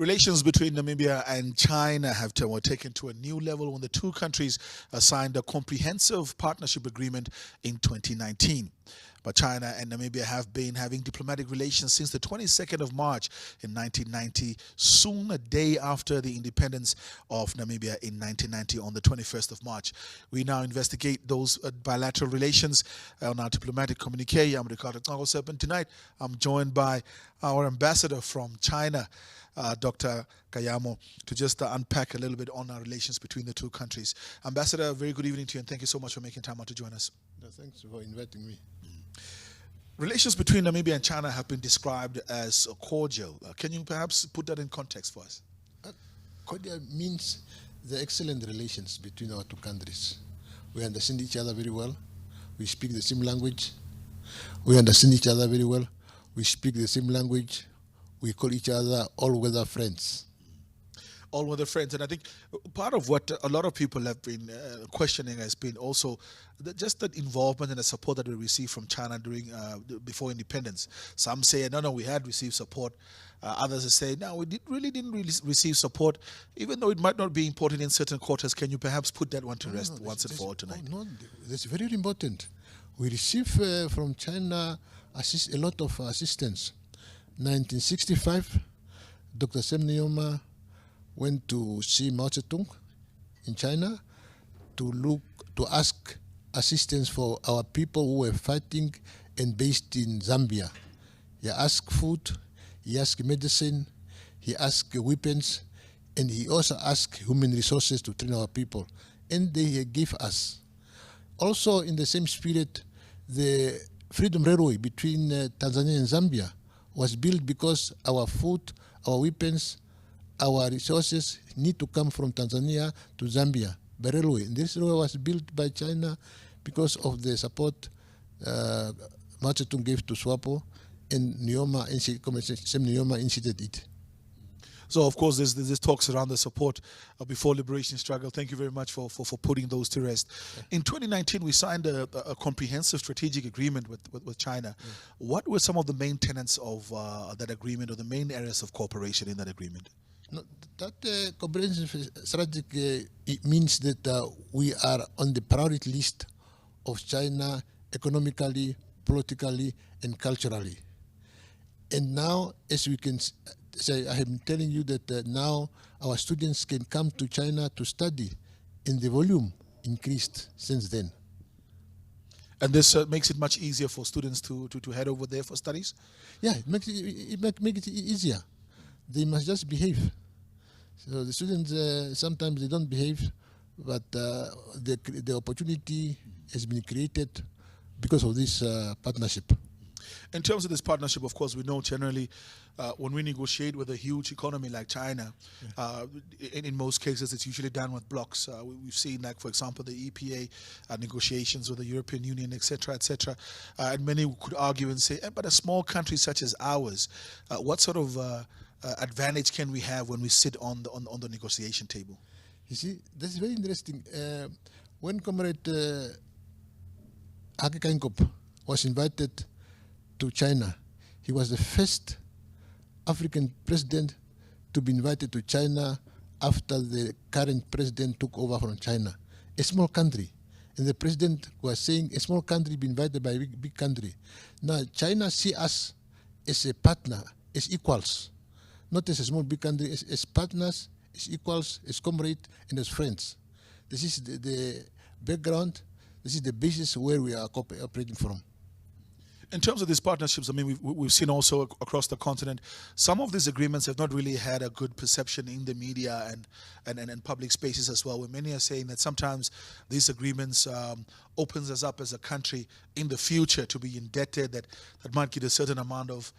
Relations between Namibia and China have were taken to a new level when the two countries signed a comprehensive partnership agreement in 2019. But China and Namibia have been having diplomatic relations since the 22nd of March in 1990, soon a day after the independence of Namibia in 1990 on the 21st of March. We now investigate those bilateral relations on our diplomatic communique. I'm Ricardo Tangosep, and tonight I'm joined by our ambassador from China, Dr. Kaiyamo, to just unpack a little bit on our relations between the two countries. Ambassador, a very good evening to you, and thank you so much for making time out to join us. Thanks for inviting me. Relations between Namibia and China have been described as cordial. Can you perhaps put that in context for us? Cordial means the excellent relations between our two countries. We understand each other very well. We speak the same language. We understand each other very well. We speak the same language. We call each other all-weather friends. All-weather friends. And I think part of what a lot of people have been questioning has been also just that involvement and the support that we received from China during before independence. Some say, no, we had received support. Others say, no, we really didn't receive support, even though it might not be important in certain quarters. Can you perhaps put that one to rest once and for all tonight? No, that's very important. We received from China a lot of assistance. 1965, Dr. Sem Nujoma went to see Mao Zedong in China to ask assistance for our people who were fighting and based in Zambia. He asked food, he asked medicine, he asked weapons, and he also asked human resources to train our people. And they gave us. Also, in the same spirit, the Freedom Railway between Tanzania and Zambia was built because our food, our weapons, our resources need to come from Tanzania to Zambia by railway. And this railway was built by China because of the support Mao Zedong gave to SWAPO, and Sem Nujoma initiated it. So, of course, there's talks around the support before liberation struggle. Thank you very much for putting those to rest. In 2019, we signed a comprehensive strategic agreement with China. What were some of the main tenets of that agreement, or the main areas of cooperation in that agreement? No, that comprehensive strategy it means that we are on the priority list of China economically, politically, and culturally. And now, as we can say, I am telling you that now our students can come to China to study, and the volume increased since then. And this makes it much easier for students to head over there for studies? Yeah, it makes it easier. They must just behave. So the students, sometimes they don't behave, but the opportunity has been created because of this partnership. In terms of this partnership, of course, we know generally when we negotiate with a huge economy like China, in most cases it's usually done with blocks. We've seen, like, for example, the EPA negotiations with the European Union, etc., etc. And many could argue and say, but a small country such as ours, what sort of advantage can we have when we sit on the negotiation table? You see, that's very interesting. When Comrade Hage Geingob was invited to China, he was the first African president to be invited to China after the current president took over from China. A small country. And the president was saying a small country be invited by a big country. Now, China see us as a partner, as equals. Not as a small big country, as partners, as equals, as comrades, and as friends. This is the background, this is the basis where we are operating from. In terms of these partnerships, I mean, we've seen also across the continent, some of these agreements have not really had a good perception in the media and public spaces as well, where many are saying that sometimes these agreements opens us up as a country in the future to be indebted, that might give a certain amount of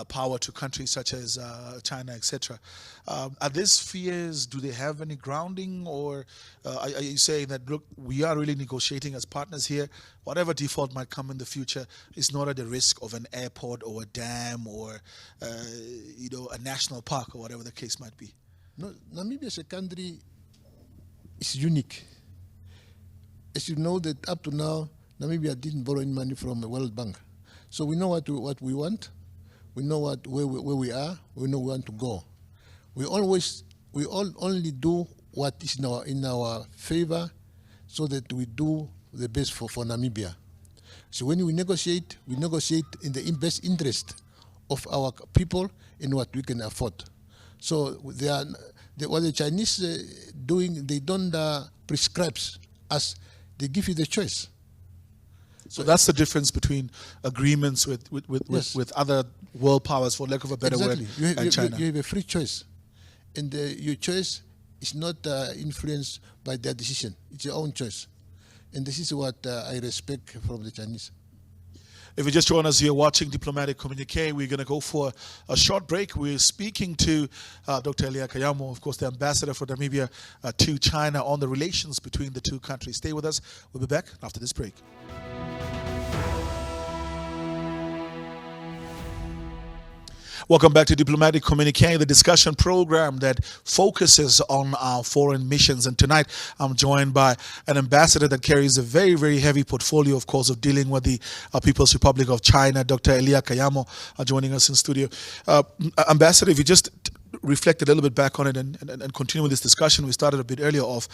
power to countries such as China, etc. Are these fears, do they have any grounding, or are you saying that, look, we are really negotiating as partners here, whatever default might come in the future is not at the risk of an airport or a dam or a national park or whatever the case might be? No, Namibia as a country is unique. As you know that up to now, Namibia didn't borrow any money from the World Bank. So we know what we want. We know where we are. We know where we want to go. We all only do what is in our favor, so that we do the best for Namibia. So when we negotiate in the best interest of our people and what we can afford. So what the Chinese doing, they don't prescribe us, they give you the choice. So that's the difference between agreements with other world powers, for lack of a better word, and China. You have a free choice, and your choice is not influenced by their decision. It's your own choice, and this is what I respect from the Chinese. If you just join us here watching Diplomatic Communique, we're going to go for a short break. We're speaking to Dr. Elia Kaiyamo, of course, the ambassador for Namibia to China, on the relations between the two countries. Stay with us. We'll be back after this break. Welcome back to Diplomatic Communique, the discussion program that focuses on our foreign missions. And tonight, I'm joined by an ambassador that carries a very, very heavy portfolio, of course, of dealing with the People's Republic of China, Dr. Elia Kaiyamo, joining us in studio. Ambassador, if you just reflect a little bit back on it and continue with this discussion we started a bit earlier of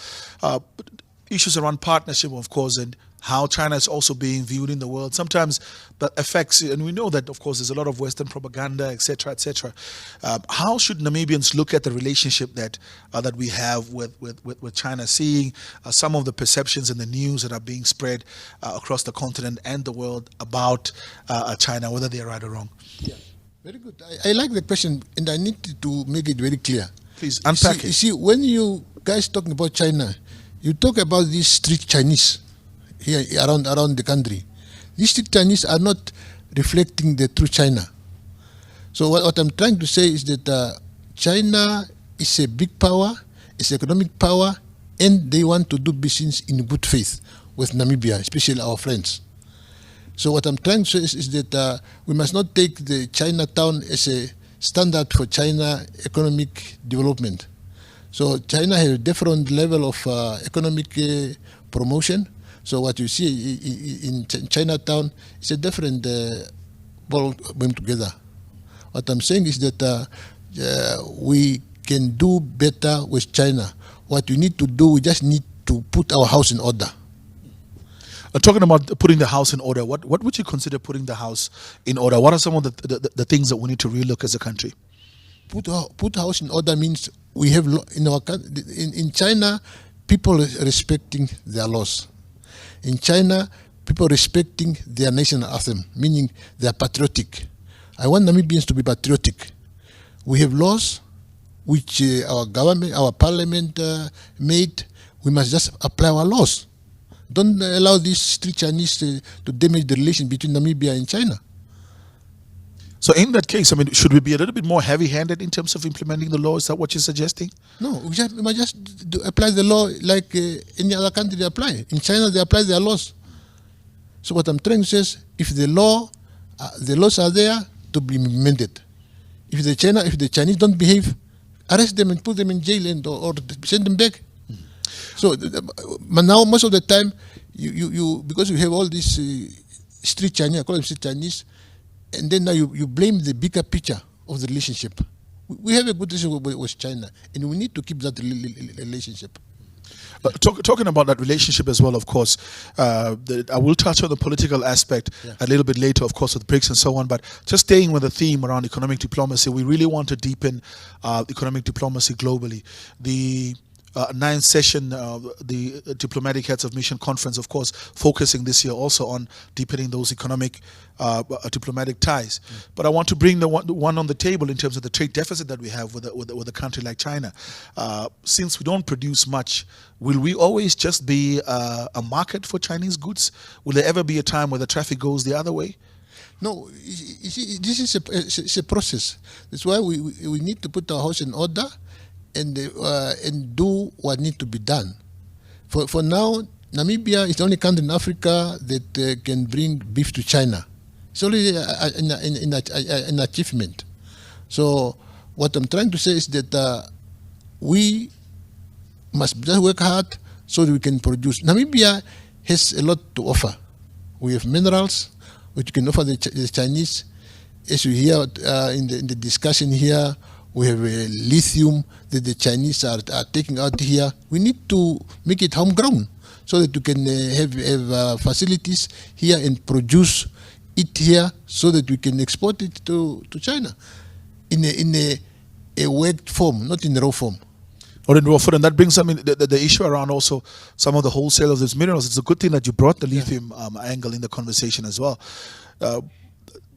issues around partnership, of course, and how China is also being viewed in the world. Sometimes that affects, and we know that, of course, there's a lot of Western propaganda, etc., etc. How should Namibians look at the relationship that we have with China, seeing some of the perceptions in the news that are being spread across the continent and the world about China, whether they're right or wrong? Yeah, very good. I like the question, and I need to make it very clear. Please unpack it. You see, when you guys talking about China, you talk about these street Chinese here around the country. These street Chinese are not reflecting the true China. So what I'm trying to say is that China is a big power, it's economic power, and they want to do business in good faith with Namibia, especially our friends. So what I'm trying to say is that we must not take the Chinatown as a standard for China economic development. So China has a different level of economic promotion. So what you see in Chinatown is a different ball going together. What I'm saying is that we can do better with China. What we need to do, we just need to put our house in order. Talking about putting the house in order, what would you consider putting the house in order? What are some of the things that we need to relook as a country? Put house in order means we have in China, people respecting their laws. In China, people respecting their national anthem, meaning they are patriotic. I want Namibians to be patriotic. We have laws which our government, our parliament made. We must just apply our laws. Don't allow these street Chinese to damage the relation between Namibia and China. So in that case, I mean, should we be a little bit more heavy-handed in terms of implementing the law? Is that what you're suggesting? No, we must just apply the law like any other country they apply. In China, they apply their laws. So what I'm trying to say is, if the laws are there to be implemented. If the Chinese don't behave, arrest them and put them in jail or send them back. So, but now most of the time, you because you have all these street Chinese, I call them street Chinese, and then now you blame the bigger picture of the relationship. We have a good relationship with China, and we need to keep that relationship. Talking about that relationship as well, of course, I will touch on the political aspect a little bit later, of course, with BRICS and so on, but just staying with the theme around economic diplomacy, we really want to deepen economic diplomacy globally. The ninth session, the Diplomatic Heads of Mission Conference, of course, focusing this year also on deepening those economic diplomatic ties. But I want to bring the one on the table in terms of the trade deficit that we have with a country like China. Since we don't produce much, will we always just be a market for Chinese goods? Will there ever be a time where the traffic goes the other way? No, you see, this is a process. That's why we need to put our house in order and do what needs to be done. For now, Namibia is the only country in Africa that can bring beef to China. It's already an achievement. So what I'm trying to say is that we must just work hard so that we can produce. Namibia has a lot to offer. We have minerals which can offer the Chinese. As we hear in the discussion here, We have lithium that the Chinese are taking out here. We need to make it homegrown so that we can have facilities here and produce it here so that we can export it to China in a wet form, not in raw form. Or in raw food, and that brings the issue around also some of the wholesale of these minerals. It's a good thing that you brought the lithium angle in the conversation as well.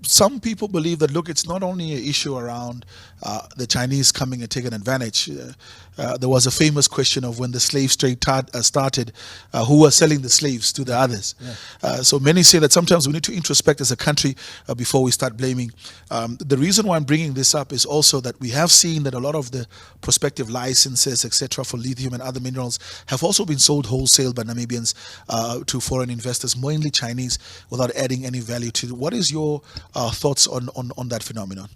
Some people believe that, look, it's not only an issue around the Chinese coming and taking advantage. There was a famous question of when the slave trade started, who was selling the slaves to the others. So many say that sometimes we need to introspect as a country before we start blaming. The reason why I'm bringing this up is also that we have seen that a lot of the prospective licenses, etc., for lithium and other minerals have also been sold wholesale by Namibians to foreign investors, mainly Chinese, without adding any value to it. What is your thoughts on that phenomenon?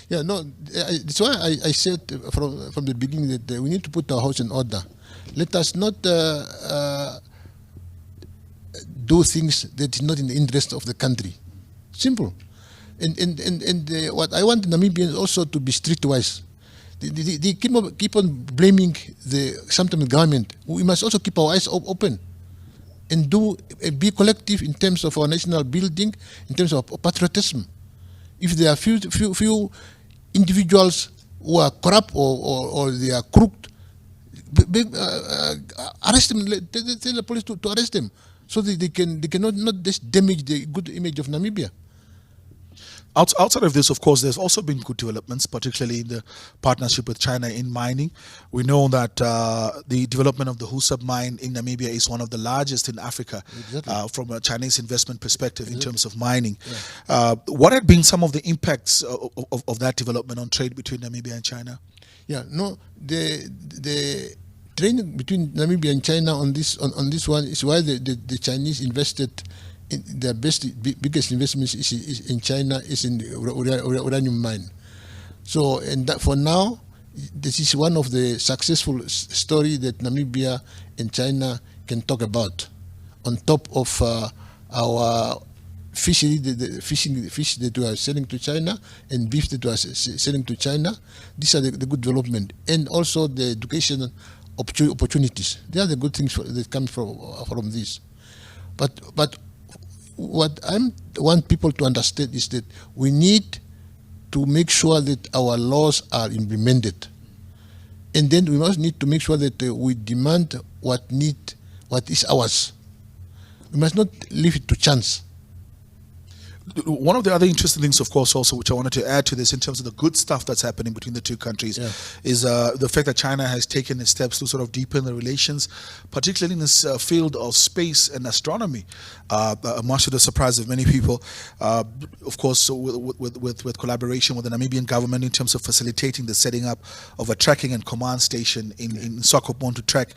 Yeah, no, that's why I said from the beginning that we need to put our house in order. Let us not do things that is not in the interest of the country. Simple. And what I want Namibians also to be streetwise. They keep on blaming sometimes the government. We must also keep our eyes open and be collective in terms of our national building, in terms of patriotism. If there are few individuals who are corrupt or they are crooked, arrest them. Tell the police to arrest them, so that they cannot not just damage the good image of Namibia. Outside of this, of course, there's also been good developments, particularly in the partnership with China in mining. We know that the development of the Husab mine in Namibia is one of the largest in Africa. Exactly. From a Chinese investment perspective. Exactly. In terms of mining. Yeah. What have been some of the impacts of that development on trade between Namibia and China? Yeah, no, the trade between Namibia and China on this one is why the Chinese invested. Their biggest investments is in China, is in the uranium mine. So, and for now, this is one of the successful story that Namibia and China can talk about. On top of our fishery, the fish that we are selling to China and beef that we are selling to China, these are the good development, and also the education opportunities. They are the good things that come from this. But what I want people to understand is that we need to make sure that our laws are implemented, and then we must need to make sure that we demand what is ours. We must not leave it to chance. One of the other interesting things, of course, also, which I wanted to add to this in terms of the good stuff that's happening between the two countries, is the fact that China has taken the steps to sort of deepen the relations, particularly in this field of space and astronomy, much to the surprise of many people. Of course, with collaboration with the Namibian government in terms of facilitating the setting up of a tracking and command station in Swakopmund to track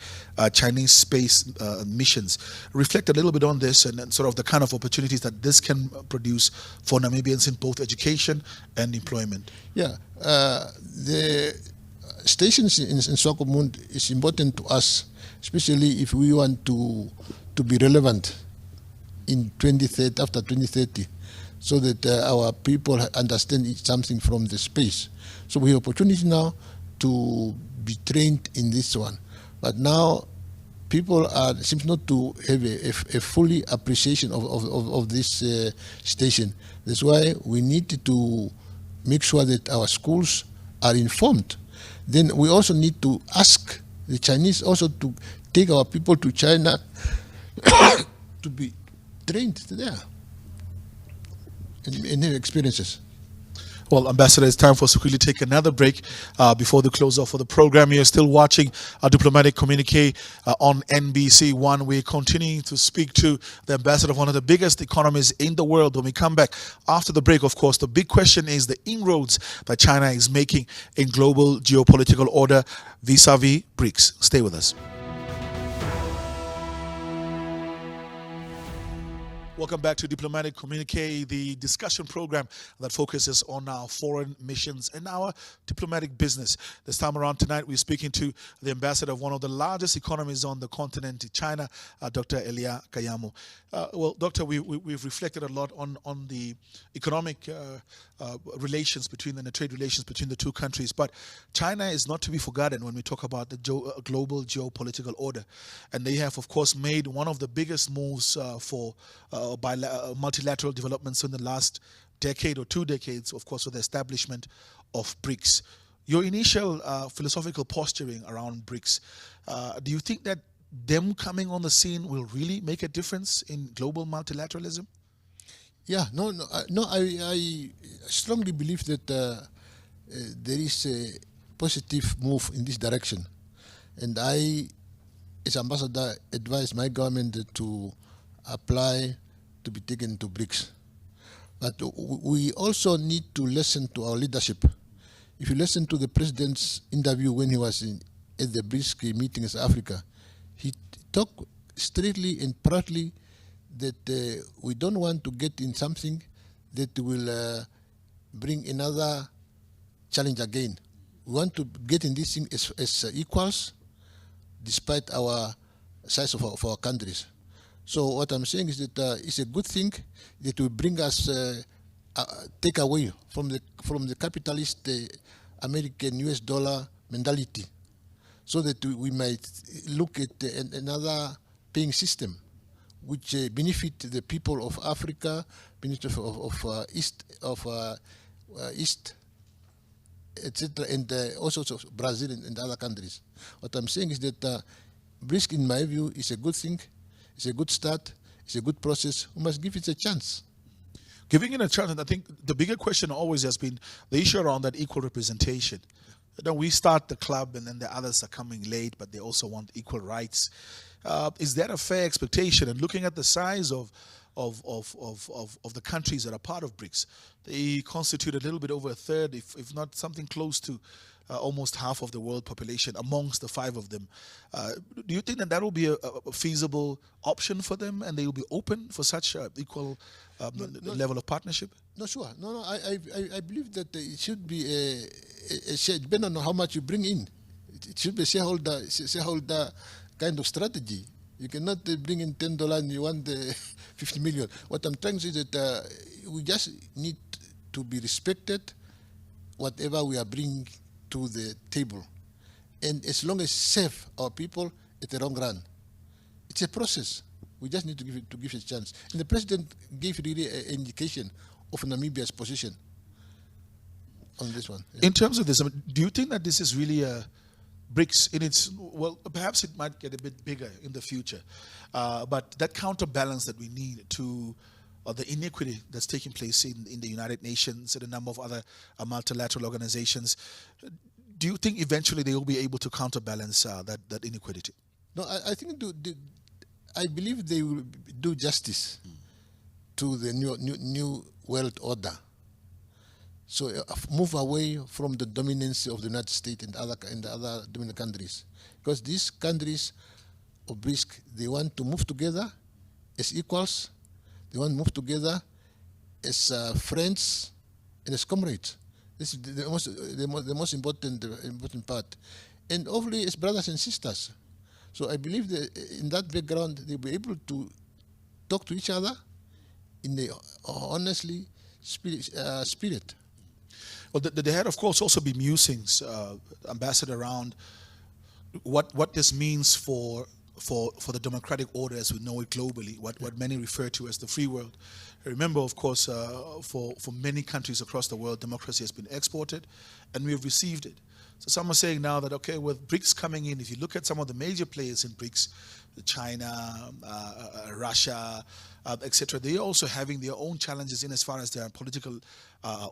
Chinese space missions. Reflect a little bit on this and sort of the kind of opportunities that this can produce for Namibians in both education and employment. Yeah, the stations in Swakopmund is important to us, especially if we want to be relevant in 2030, after 2030, so that our people understand something from the space. So we have opportunity now to be trained in this one, but now people seem not to have a fully appreciation of this station. That's why we need to make sure that our schools are informed. Then we also need to ask the Chinese also to take our people to China to be trained there and have experiences. Well, Ambassador, it's time for us to quickly take another break before the close off of the program. You're still watching our Diplomatic Communique on NBC One. We're continuing to speak to the Ambassador of one of the biggest economies in the world. When we come back after the break, of course, the big question is the inroads that China is making in global geopolitical order vis-a-vis BRICS. Stay with us. Welcome back to Diplomatic Communique, the discussion program that focuses on our foreign missions and our diplomatic business. This time around tonight, we're speaking to the ambassador of one of the largest economies on the continent, China, Dr. Elia Kaiyamo. Well, Doctor, we've reflected a lot on the economic relations between and the trade relations between the two countries, but China is not to be forgotten when we talk about the global geopolitical order. And they have, of course, made one of the biggest moves for multilateral developments in the last decade or 2 decades, of course, with the establishment of BRICS. Your initial philosophical posturing around BRICS, do you think that them coming on the scene will really make a difference in global multilateralism? Yeah, I strongly believe that there is a positive move in this direction. And I, as ambassador, advise my government to apply to be taken to BRICS. But we also need to listen to our leadership. If you listen to the president's interview when he was at the BRICS meeting in Africa, he talked straightly and proudly that we don't want to get in something that will bring another challenge again. We want to get in this thing as equals, despite our size of our countries. So what I'm saying is that it's a good thing that will bring us take away from the capitalist American US dollar mentality, so that we might look at another paying system which benefit the people of Africa, benefit of East, etc., and also of Brazil and other countries. What I'm saying is that BRICS, in my view, is a good thing. It's a good start. It's a good process. We must give it a chance. Giving it a chance, and I think the bigger question always has been the issue around that equal representation. You know, we start the club, and then the others are coming late, but they also want equal rights. Is that a fair expectation? And looking at the size of the countries that are part of BRICS, they constitute a little bit over a third, if not something close to almost half of the world population amongst the 5 of them. Do you think that will be a feasible option for them, and they will be open for such equal level of partnership? No, sure. No. I believe that it should be a share, depending on how much you bring in. It should be a shareholder kind of strategy. You cannot bring in $10 and you want 50 million. What I'm trying to say is that we just need to be respected, whatever we are bringing to the table, and as long as save our people at the long run. It's a process. We just need to give it a chance. And the president gave really an indication of Namibia's position on this one. Yeah. In terms of this, do you think that this is really a BRICS in its, well, perhaps it might get a bit bigger in the future, but that counterbalance that we need to the inequity that's taking place in the United Nations and a number of other multilateral organizations, do you think eventually they will be able to counterbalance that inequality? No, I think I believe they will do justice to the new world order. So move away from the dominance of the United States and the other dominant countries, because these countries of BRICS, they want to move together as equals. They want to move together as friends and as comrades. This is the most important part, and hopefully as brothers and sisters. So I believe that in that background they'll be able to talk to each other in the honestly spirit. Well, there had, of course, also been musings, Ambassador, around what this means for the democratic order as we know it globally, what many refer to as the free world. Remember, of course, for many countries across the world, democracy has been exported, and we have received it. So some are saying now that, okay, with BRICS coming in, if you look at some of the major players in BRICS, China, Russia, etc., they're also having their own challenges in as far as their political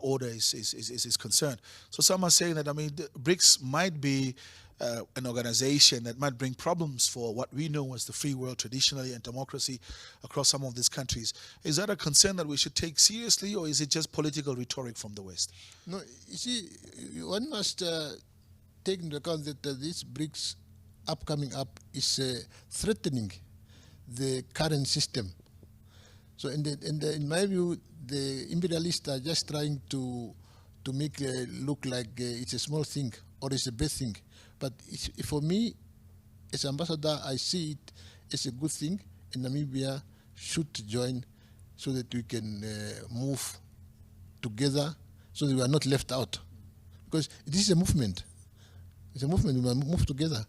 order is concerned. So some are saying that, BRICS might be an organization that might bring problems for what we know as the free world traditionally and democracy across some of these countries. Is that a concern that we should take seriously, or is it just political rhetoric from the West? No, you see, one must take into account that this BRICS coming up is threatening the current system. So in my view, the imperialists are just trying to make look like it's a small thing or it's a big thing. But for me, as ambassador, I see it as a good thing, and Namibia should join so that we can move together so that we are not left out. Because this is a movement. It's a movement, we must move together.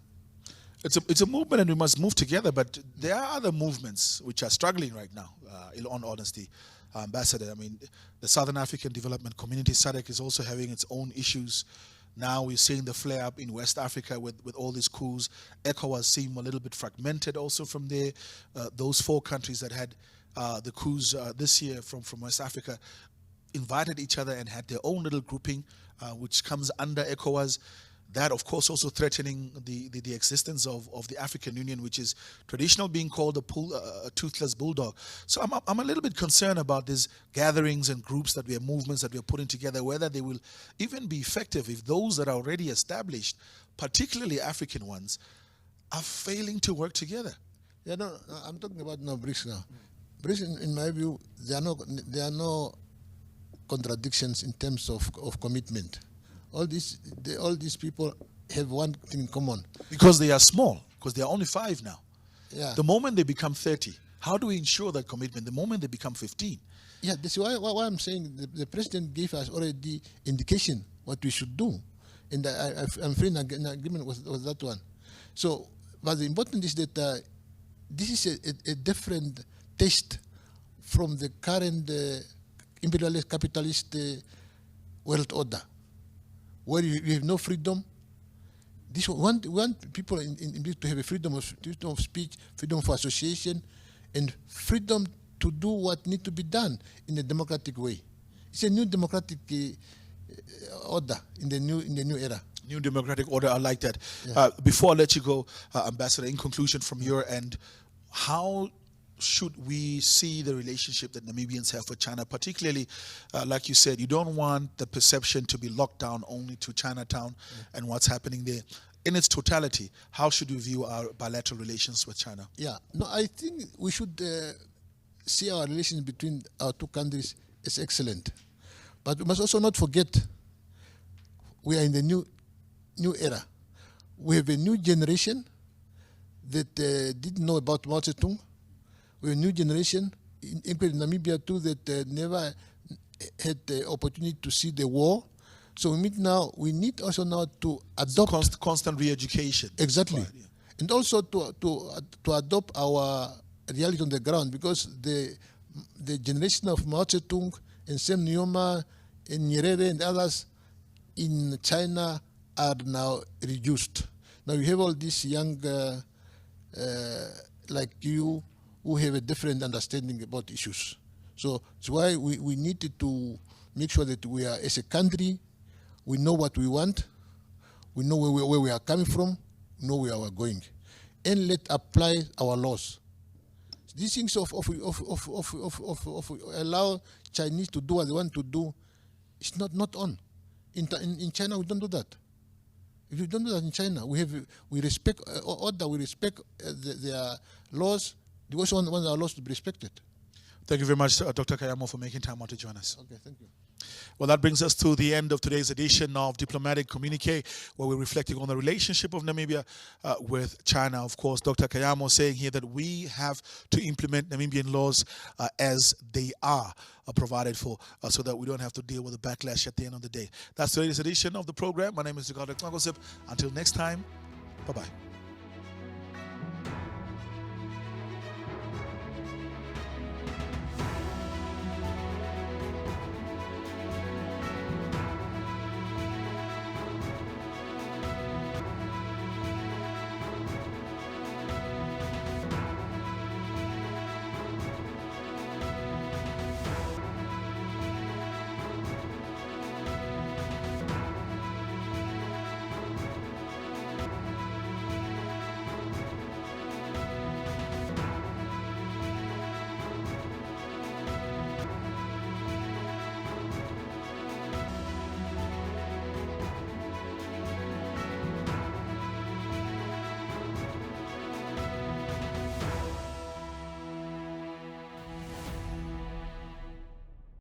It's a movement and we must move together, but there are other movements which are struggling right now, in all honesty, Ambassador. I mean, the Southern African Development Community, SADC, is also having its own issues. Now we're seeing the flare-up in West Africa with all these coups. ECOWAS seem a little bit fragmented also from there. Those 4 countries that had the coups this year from West Africa invited each other and had their own little grouping, which comes under ECOWAS. That, of course, also threatening the existence of the African Union, which is traditional being called a toothless bulldog. So I'm a little bit concerned about these gatherings and groups that we are, movements that we are putting together, whether they will even be effective if those that are already established, particularly African ones, are failing to work together. Yeah, no, I'm talking about now BRICS now. BRICS, in my view, there are no contradictions in terms of commitment. All these people have one thing in common. Because they are small, because they are only 5 now. Yeah. The moment they become 30, how do we ensure that commitment? The moment they become 15. Yeah, that's why I'm saying the president gave us already indication what we should do. And I'm free in agreement with that one. So, but the important is that this is a different taste from the current imperialist capitalist world order, where you have no freedom. We want people in to have a freedom of speech, freedom for association, and freedom to do what needs to be done in a democratic way. It's a new democratic order in the new era. New democratic order, I like that. Yeah. Before I let you go, Ambassador, in conclusion from your end, how should we see the relationship that Namibians have with China, particularly, like you said, you don't want the perception to be locked down only to Chinatown and what's happening there. In its totality, how should we view our bilateral relations with China? Yeah, no, I think we should see our relations between our 2 countries as excellent. But we must also not forget we are in the new era. We have a new generation that didn't know about Mao Zedong. We have a new generation, including Namibia too, that never had the opportunity to see the war. So we need also now to adopt constant re-education. Exactly, Right, yeah. and also to adopt our reality on the ground, because the generation of Mao Zedong and Sam Nujoma and Nyerere and others in China are now reduced. Now you have all these young like you who have a different understanding about issues. So that's why we needed to make sure that we are, as a country, we know what we want, we know where we are coming from, we know where we are going, and let apply our laws. These things of allow Chinese to do what they want to do, it's not on. In China, we don't do that. If you don't do that in China, we respect order, we respect their laws. We also want our laws to be respected. Thank you very much, Dr. Kaiyamo, for making time out to join us. Okay, thank you. Well, that brings us to the end of today's edition of Diplomatic Communique, where we're reflecting on the relationship of Namibia with China. Of course, Dr. Kaiyamo saying here that we have to implement Namibian laws as they are provided for, so that we don't have to deal with the backlash at the end of the day. That's today's edition of the program. My name is Ricardo Kwangosip. Until next time, bye-bye.